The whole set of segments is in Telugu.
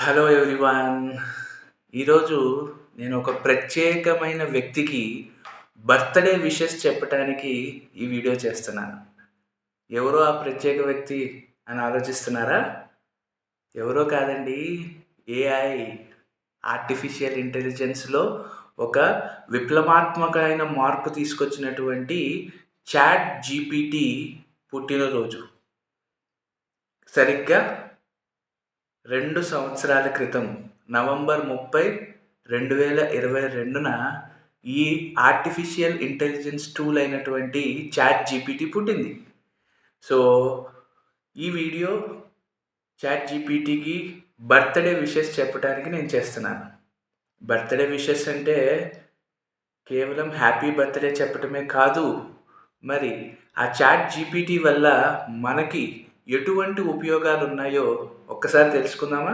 Hello everyone. ఈరోజు నేను ఒక ప్రత్యేకమైన వ్యక్తికి బర్త్‌డే విషెస్ చెప్పటానికి ఈ వీడియో చేస్తున్నాను. ఎవరో ఆ ప్రత్యేక వ్యక్తి అని ఆలోచిస్తున్నారా? ఎవరో కాదండి. ఏఐ ఆర్టిఫిషియల్ ఇంటెలిజెన్స్‌లో ఒక విప్లవాత్మకమైన మార్పు తీసుకొచ్చినటువంటి చాట్ జీపీటీ పుట్టినరోజు. సరిగ్గా 2 సంవత్సరాల క్రితం నవంబర్ 30, 2022న ఈ ఆర్టిఫిషియల్ ఇంటెలిజెన్స్ టూల్ అయినటువంటి చాట్ జీపీటీ పుట్టింది. సో, ఈ వీడియో చాట్ జీపీటీకి బర్త్‌డే విషెస్ చెప్పడానికి నేను చేస్తున్నాను. బర్త్‌డే విషెస్ అంటే కేవలం హ్యాపీ బర్త్‌డే చెప్పటమే కాదు, మరి ఆ చాట్ జీపీటీ వల్ల మనకి ఎటువంటి ఉపయోగాలున్నాయో ఒక్కసారి తెలుసుకుందామా?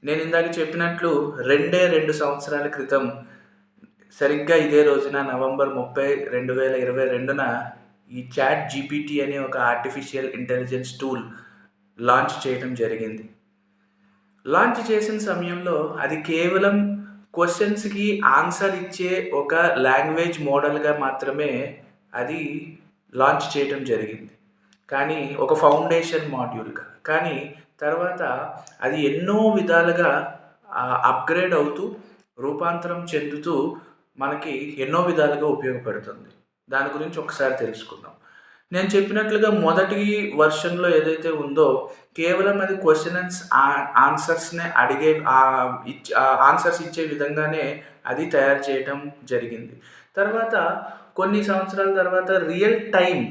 నేను ఇందాక చెప్పినట్లు 2 సంవత్సరాల క్రితం సరిగ్గా ఇదే రోజున నవంబర్ 30, 2022న ఈ చాట్ జీపీటీ అనే ఒక ఆర్టిఫిషియల్ ఇంటెలిజెన్స్ టూల్ లాంచ్ చేయడం జరిగింది. లాంచ్ చేసిన సమయంలో అది కేవలం క్వెషన్స్‌కి ఆన్సర్ ఇచ్చే ఒక లాంగ్వేజ్ మోడల్‌గా మాత్రమే అది లాంచ్ చేయడం జరిగింది. కానీ ఒక ఫౌండేషన్ మాడ్యూల్‌గా. కానీ తర్వాత అది ఎన్నో విధాలుగా అప్‌గ్రేడ్ అవుతూ, రూపాంతరం చెందుతూ మనకి ఎన్నో విధాలుగా ఉపయోగపడుతుంది. దాని గురించి ఒకసారి తెలుసుకుందాం. నేను చెప్పినట్లుగా మొదటి వెర్షన్‌లో ఏదైతే ఉందో కేవలం అది క్వెషన్ అండ్ ఆన్సర్స్‌నే అడిగే ఆన్సర్స్ ఇచ్చే విధంగానే అది తయారు చేయటం జరిగింది. తర్వాత కొన్ని సంవత్సరాల తర్వాత రియల్ టైమ్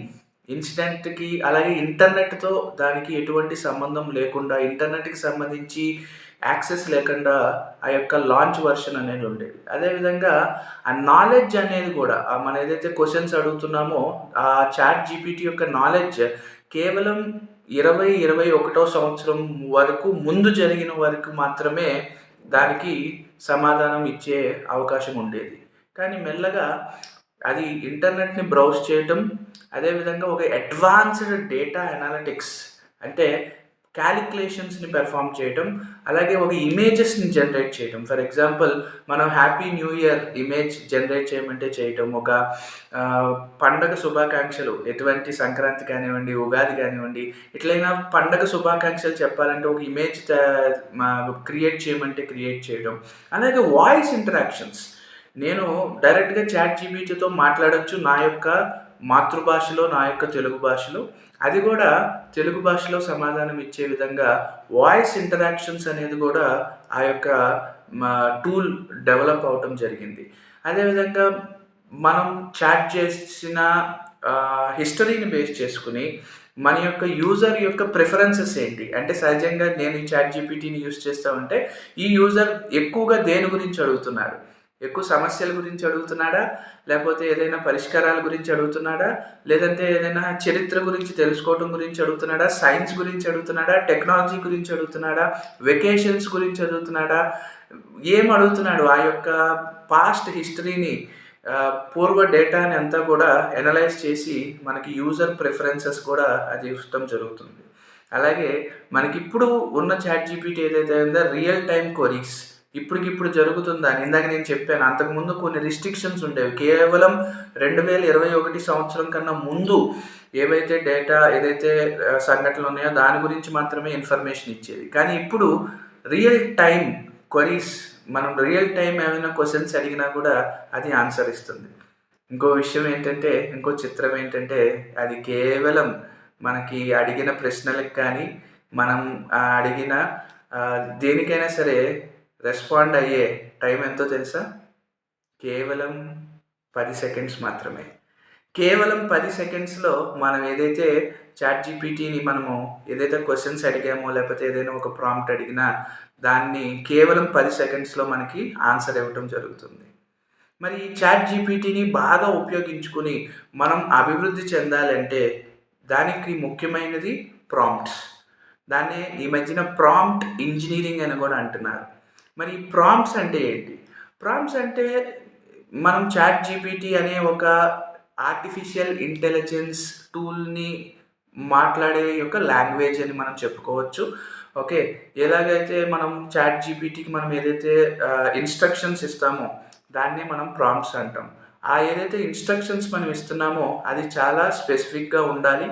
ఇన్సిడెంట్‌కి అలాగే ఇంటర్నెట్‌తో దానికి ఎటువంటి సంబంధం లేకుండా, ఇంటర్నెట్‌కి సంబంధించి యాక్సెస్ లేకుండా ఆ యొక్క లాంచ్ వెర్షన్ అనేది ఉండేది. అదేవిధంగా ఆ నాలెడ్జ్ అనేది కూడా మనం ఏదైతే క్వెషన్స్ అడుగుతున్నామో ఆ చాట్ జీపీటీ యొక్క నాలెడ్జ్ కేవలం 21వ సంవత్సరం వరకు ముందు జరిగిన వరకు మాత్రమే దానికి సమాధానం ఇచ్చే అవకాశం ఉండేది. కానీ మెల్లగా అది ఇంటర్నెట్‌ని బ్రౌజ్ చేయటం, అదేవిధంగా ఒక అడ్వాన్స్‌డ్ డేటా అనాలిటిక్స్ అంటే కాలిక్యులేషన్స్‌ని పెర్ఫార్మ్ చేయటం, అలాగే ఒక ఇమేజెస్‌ని జనరేట్ చేయటం. ఫర్ ఎగ్జాంపుల్ మనం happy new year image generate చేయమంటే చేయటం, ఒక పండగ శుభాకాంక్షలు ఎటువంటి సంక్రాంతి కానివ్వండి, ఉగాది కానివ్వండి, ఎట్లైనా పండగ శుభాకాంక్షలు చెప్పాలంటే ఒక ఇమేజ్ క్రియేట్ చేయమంటే క్రియేట్ చేయడం. అలాగే వాయిస్ ఇంటరాక్షన్స్. నేను డైరెక్ట్‌గా చాట్ జీపీటీతో మాట్లాడొచ్చు నా యొక్క మాతృభాషలో, నా యొక్క తెలుగు భాషలో. అది కూడా తెలుగు భాషలో సమాధానం ఇచ్చే విధంగా వాయిస్ ఇంటరాక్షన్స్ అనేది కూడా ఆ యొక్క టూల్ డెవలప్ అవ్వటం జరిగింది. అదేవిధంగా మనం చాట్ చేసిన హిస్టరీని బేస్ చేసుకొని మన యొక్క యూజర్ యొక్క ప్రిఫరెన్సెస్ ఏంటి? అంటే సహజంగా నేను ఈ చాట్ జీపీటీని యూజ్ చేస్తా ఉంటే ఈ యూజర్ ఎక్కువగా దేని గురించి అడుగుతున్నాడు? ఎక్కువ సమస్యల గురించి అడుగుతున్నాడా? లేకపోతే ఏదైనా పరిష్కారాల గురించి అడుగుతున్నాడా? లేదంటే ఏదైనా చరిత్ర గురించి తెలుసుకోవటం గురించి అడుగుతున్నాడా? సైన్స్ గురించి అడుగుతున్నాడా? టెక్నాలజీ గురించి అడుగుతున్నాడా? వెకేషన్స్ గురించి అడుగుతున్నాడా? ఏం అడుగుతున్నాడు? ఆ యొక్క పాస్ట్ హిస్టరీని పూర్వ డేటాని అంతా కూడా అనలైజ్ చేసి మనకి యూజర్ ప్రిఫరెన్సెస్ కూడా అది ఇవ్వటం జరుగుతుంది. అలాగే మనకిప్పుడు ఉన్న చాట్ జీపీటీ ఏదైతే ఉందో రియల్ టైమ్ క్వెరీస్ ఇప్పటికిప్పుడు జరుగుతుందని ఇందాక నేను చెప్పాను. అంతకుముందు కొన్ని రిస్ట్రిక్షన్స్ ఉండేవి. కేవలం 2021 సంవత్సరం కన్నా ముందు ఏదైతే సంఘటనలు ఉన్నాయో దాని గురించి మాత్రమే ఇన్ఫర్మేషన్ ఇచ్చేది. కానీ ఇప్పుడు రియల్ టైమ్ క్వెరీస్ మనం రియల్ టైమ్ ఏమైనా క్వెషన్స్ అడిగినా కూడా అది ఆన్సర్ ఇస్తుంది. ఇంకో చిత్రం ఏంటంటే అది కేవలం మనకి అడిగిన ప్రశ్నలకు కానీ, మనం అడిగిన దేనికైనా సరే రెస్పాండ్ అయ్యే టైం ఎంతో తెలుసా? కేవలం 10 సెకండ్స్ మాత్రమే. కేవలం 10 సెకండ్స్‌లో మనం ఏదైతే చాట్ జీపీటీని మనము ఏదైతే క్వెషన్స్ అడిగామో, లేకపోతే ఏదైనా ఒక ప్రాంప్ట్ అడిగినా దాన్ని కేవలం 10 సెకండ్స్‌లో మనకి ఆన్సర్ ఇవ్వటం జరుగుతుంది. మరి ఈ చాట్ జీపీటీని బాగా ఉపయోగించుకొని మనం అభివృద్ధి చెందాలంటే దానికి ముఖ్యమైనది ప్రాంప్ట్స్. దాన్నే ఈ మధ్యన ప్రాంప్ట్ ఇంజినీరింగ్ అని కూడా అంటున్నారు. మరి ప్రాంప్ట్స్ అంటే ఏంటి? ప్రాంప్ట్స్ అంటే మనం చాట్ జీపీటీ అనే ఒక ఆర్టిఫిషియల్ ఇంటెలిజెన్స్ టూల్‌ని మాట్లాడే యొక్క లాంగ్వేజ్ అని మనం చెప్పుకోవచ్చు. ఓకే. ఎలాగైతే మనం చాట్ జీపీటీకి మనం ఏదైతే ఇన్‌స్ట్రక్షన్స్ ఇస్తామో దాన్నే మనం ప్రాంప్ట్స్ అంటాం. ఏదైతే ఇన్‌స్ట్రక్షన్స్ మనం ఇస్తున్నామో అది చాలా స్పెసిఫిక్‌గా ఉండాలి.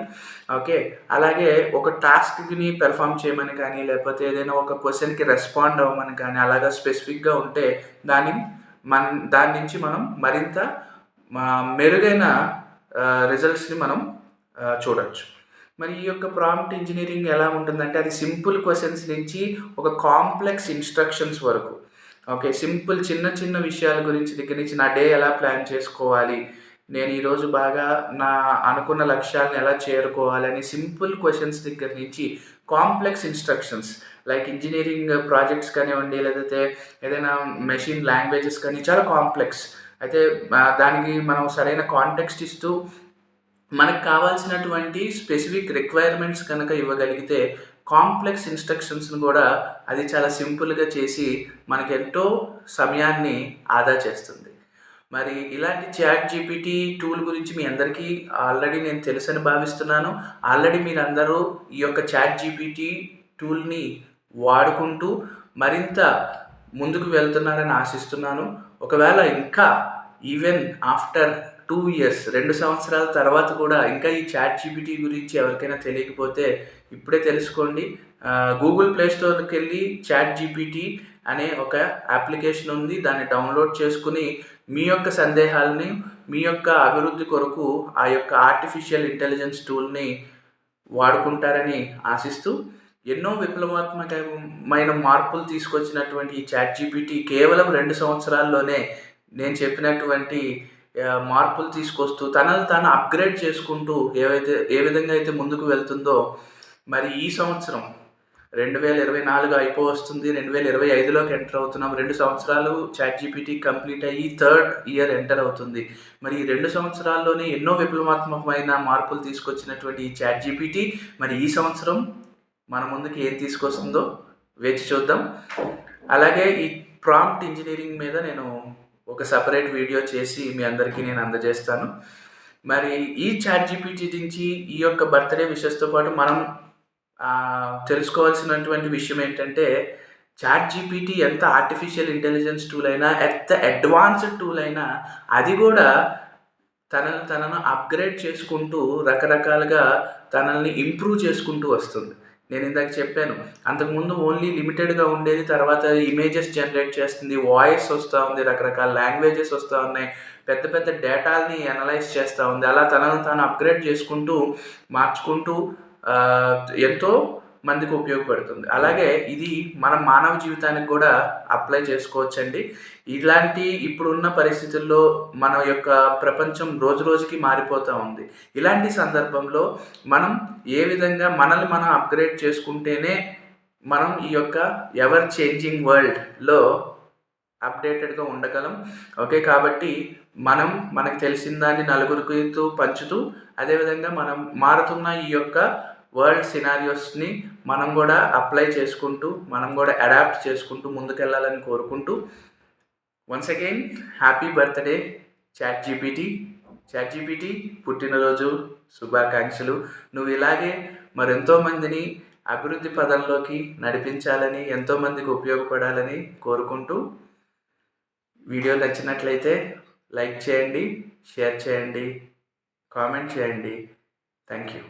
ఓకే. అలాగే ఒక టాస్క్‌ని పెర్ఫార్మ్ చేయమని కానీ, లేకపోతే ఏదైనా ఒక క్వెషన్‌కి రెస్పాండ్ అవ్వమని కానీ అలాగా స్పెసిఫిక్‌గా ఉంటే దాన్ని దాని నుంచి మనం మరింత మెరుగైన రిజల్ట్స్‌ని మనం చూడొచ్చు. మరి ఈ యొక్క ప్రాంప్ట్ ఇంజినీరింగ్ ఎలా ఉంటుందంటే అది సింపుల్ క్వెషన్స్ నుంచి ఒక కాంప్లెక్స్ ఇన్‌స్ట్రక్షన్స్ వరకు. ఓకే. సింపుల్ చిన్న చిన్న విషయాల గురించి దగ్గర నుంచి నా డే ఎలా ప్లాన్ చేసుకోవాలి, నేను ఈరోజు బాగా నా అనుకున్న లక్ష్యాలను ఎలా చేరుకోవాలని సింపుల్ క్వెషన్స్ దగ్గర నుంచి complex instructions like engineering projects కానివ్వండి, లేకపోతే ఏదైనా మెషిన్ లాంగ్వేజెస్ కానీ చాలా కాంప్లెక్స్. అయితే దానికి మనం సరైన కాంటెక్స్ట్ ఇస్తూ మనకు కావాల్సినటువంటి స్పెసిఫిక్ రిక్వైర్మెంట్స్ కనుక ఇవ్వగలిగితే కాంప్లెక్స్ ఇన్‌స్ట్రక్షన్స్‌ని కూడా అది చాలా సింపుల్‌గా చేసి మనకెంతో సమయాన్ని ఆదా చేస్తుంది. మరి ఇలాంటి చాట్ జీపీటీ టూల్ గురించి మీ అందరికీ ఆల్రెడీ నేను తెలుసని భావిస్తున్నాను. ఆల్రెడీ మీరందరూ ఈ యొక్క చాట్ జీపీటీ టూల్‌ని వాడుకుంటూ మరింత ముందుకు వెళ్తున్నారని ఆశిస్తున్నాను. ఒకవేళ ఇంకా ఈవెన్ ఆఫ్టర్ 2 ఇయర్స్ 2 సంవత్సరాల తర్వాత కూడా ఇంకా ఈ చాట్ జీపీటీ గురించి ఎవరికైనా తెలియకపోతే ఇప్పుడే తెలుసుకోండి. గూగుల్ ప్లే స్టోర్‌కెళ్ళి చాట్ జీపీటీ అనే ఒక అప్లికేషన్ ఉంది. దాన్ని డౌన్‌లోడ్ చేసుకొని మీ యొక్క సందేహాలని, మీ యొక్క అభివృద్ధి కొరకు ఆ యొక్క ఆర్టిఫిషియల్ ఇంటెలిజెన్స్ టూల్‌ని వాడుకుంటారని ఆశిస్తూ, ఎన్నో విప్లవాత్మకమైన మార్పులు తీసుకొచ్చినటువంటి ఈ చాట్ జీపీటీ కేవలం 2 సంవత్సరాల్లోనే నేను చెప్పినటువంటి మార్పులు తీసుకొస్తూ తనను తాను అప్‌గ్రేడ్ చేసుకుంటూ ఏ విధంగా అయితే ముందుకు వెళ్తుందో, మరి ఈ సంవత్సరం 2024 అయిపోవస్తుంది. 2025లోకి ఎంటర్ అవుతున్నాం. 2 సంవత్సరాలు చాట్ జీపీటీ కంప్లీట్ అయ్యి థర్డ్ ఇయర్ ఎంటర్ అవుతుంది. మరి ఈ 2 సంవత్సరాల్లోనే ఎన్నో విప్లవాత్మకమైన మార్పులు తీసుకొచ్చినటువంటి ఈ చాట్ జీపీటీ మరి ఈ సంవత్సరం మన ముందుకి ఏం తీసుకొస్తుందో వేచి చూద్దాం. అలాగే ఈ ప్రాంప్ట్ ఇంజినీరింగ్ మీద నేను ఒక సెపరేట్ వీడియో చేసి మీ అందరికీ నేను అందజేస్తాను. మరి ఈ చాట్ జీపీటీ నుంచి ఈ యొక్క బర్త్‌డే విషెస్‌తో పాటు మనం తెలుసుకోవాల్సినటువంటి విషయం ఏంటంటే, చాట్ జీపీటీ ఎంత ఆర్టిఫిషియల్ ఇంటెలిజెన్స్ టూల్ అయినా, ఎంత అడ్వాన్స్డ్ టూల్ అయినా అది కూడా తనను అప్‌గ్రేడ్ చేసుకుంటూ రకరకాలుగా తనల్ని ఇంప్రూవ్ చేసుకుంటూ వస్తుంది. నేను ఇందాక చెప్పాను. అంతకుముందు ఓన్లీ లిమిటెడ్‌గా ఉండేది. తర్వాత ఇమేజెస్ జనరేట్ చేస్తుంది. వాయిస్ వస్తా ఉంది. రకరకాల లాంగ్వేజెస్ వస్తా ఉన్నాయి. పెద్ద పెద్ద డేటాల్ని అనలైజ్ చేస్తా ఉంది. అలా తనను తాను అప్‌గ్రేడ్ చేసుకుంటూ, మార్చుకుంటూ ఎంతో మందికి ఉపయోగపడుతుంది. అలాగే ఇది మన మానవ జీవితానికి కూడా అప్లై చేసుకోవచ్చండి. ఇలాంటి ఇప్పుడున్న పరిస్థితుల్లో మన యొక్క ప్రపంచం రోజు రోజుకి మారిపోతూ ఉంది. ఇలాంటి సందర్భంలో మనం ఏ విధంగా మనల్ని మనం అప్‌గ్రేడ్ చేసుకుంటేనే మనం ఈ యొక్క ఎవర్ చేంజింగ్ వరల్డ్‌లో అప్‌డేటెడ్‌గా ఉండగలం. ఓకే. కాబట్టి మనకు తెలిసిన దాన్ని నలుగురికి పంచుతూ, అదేవిధంగా మనం మారుతున్న ఈ యొక్క వరల్డ్ సినారియోస్‌ని మనం కూడా అప్లై చేసుకుంటూ, మనం కూడా అడాప్ట్ చేసుకుంటూ ముందుకెళ్ళాలని కోరుకుంటూ, once again happy birthday ChatGPT. ChatGPT పుట్టినరోజు శుభాకాంక్షలు. నువ్వు ఇలాగే మరెంతో మందిని అభివృద్ధి పదంలోకి నడిపించాలని, ఎంతోమందికి ఉపయోగపడాలని కోరుకుంటూ, వీడియో నచ్చినట్లయితే లైక్ చేయండి, షేర్ చేయండి, కామెంట్ చేయండి. Thank you.